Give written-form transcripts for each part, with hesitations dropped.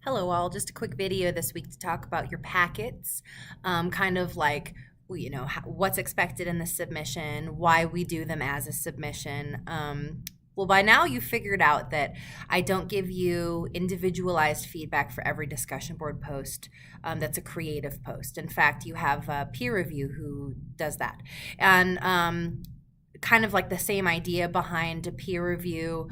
Hello all, just a quick video this week to talk about your packets, kind of like, what's expected in the submission, why we do them as a submission. Well, by now you figured out that I don't give you individualized feedback for every discussion board post that's a creative post. In fact, you have a peer review who does that. And kind of like the same idea behind a peer review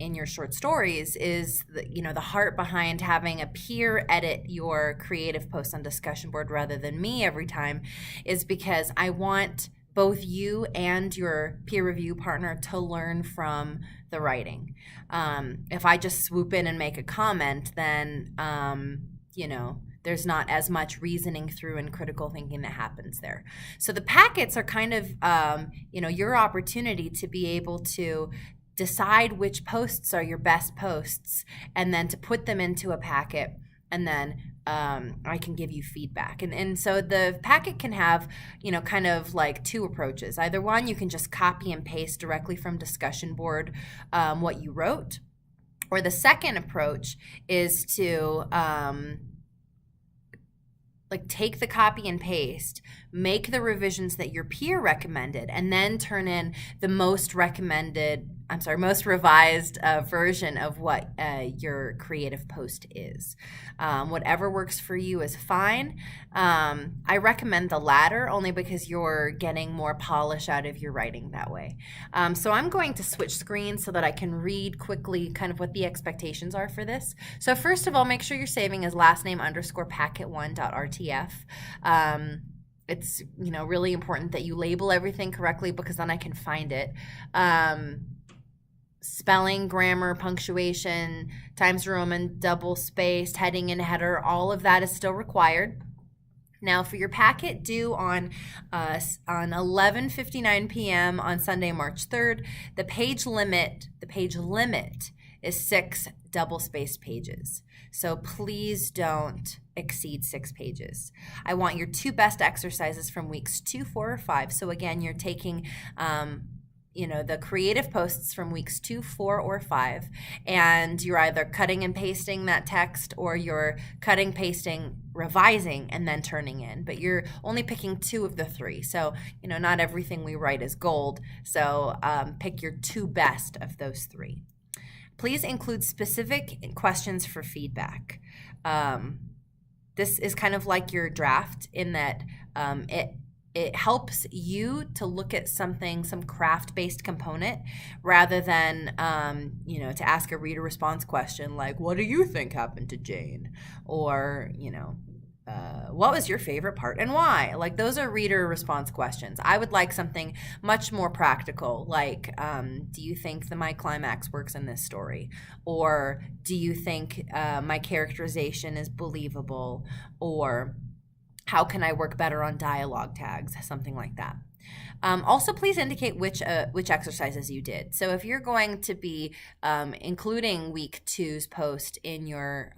in your short stories is the heart behind having a peer edit your creative post on discussion board rather than me every time is because I want both you and your peer review partner to learn from the writing. If I just swoop in and make a comment, then there's not as much reasoning through and critical thinking that happens there. So the packets are kind of, your opportunity to be able to decide which posts are your best posts and then to put them into a packet, and then I can give you feedback. And so the packet can have, kind of like two approaches. Either one, you can just copy and paste directly from discussion board what you wrote, or the second approach is to take the copy and paste, make the revisions that your peer recommended, and then turn in the most revised version of what your creative post is. Whatever works for you is fine. I recommend the latter only because you're getting more polish out of your writing that way. So I'm going to switch screens so that I can read quickly kind of what the expectations are for this. So first of all, make sure you're saving as lastname_packet1.rtf. It's really important that you label everything correctly because then I can find it. Spelling, grammar, punctuation, Times Roman, double spaced, heading and header, all of that is still required. Now for your packet due on 11:59 p.m. on Sunday, March 3rd, the page limit is 6 double-spaced pages. So please don't exceed 6 pages. I want your 2 best exercises from weeks 2, 4, or 5. So again, you're taking the creative posts from weeks 2, 4, or 5, and you're either cutting and pasting that text or you're cutting, pasting, revising, and then turning in. But you're only picking 2 of the 3. So, not everything we write is gold. So pick your 2 best of those 3. Please include specific questions for feedback. This is kind of like your draft in that it helps you to look at something, some craft-based component, rather than, to ask a reader response question like, what do you think happened to Jane? Or, what was your favorite part and why? Like, those are reader response questions. I would like something much more practical, like, do you think my climax works in this story? Or do you think my characterization is believable? Or how can I work better on dialogue tags? Something like that. Also, please indicate which exercises you did. So if you're going to be including week 2's post in your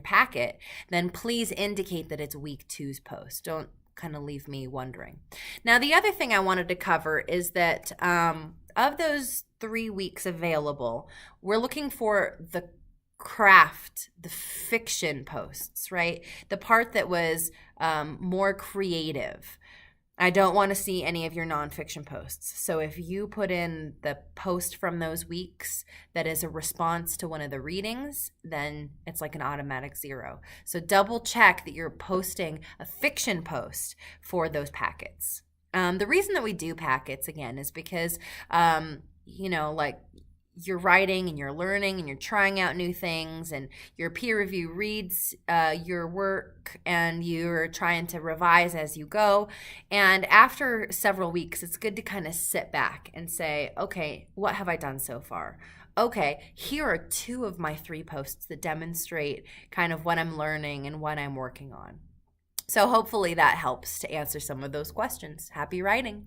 packet, then please indicate that it's week 2's post. Don't kind of leave me wondering. Now, the other thing I wanted to cover is that of those 3 weeks available, we're looking for the craft, the fiction posts, right? The part that was more creative. I don't want to see any of your nonfiction posts. So if you put in the post from those weeks that is a response to one of the readings, then it's like an automatic 0. So double check that you're posting a fiction post for those packets. The reason that we do packets, again, is because, you're writing and you're learning and you're trying out new things, and your peer review reads your work and you're trying to revise as you go. And after several weeks, it's good to kind of sit back and say, okay, what have I done so far? Okay, here are 2 of my 3 posts that demonstrate kind of what I'm learning and what I'm working on. So hopefully that helps to answer some of those questions. Happy writing.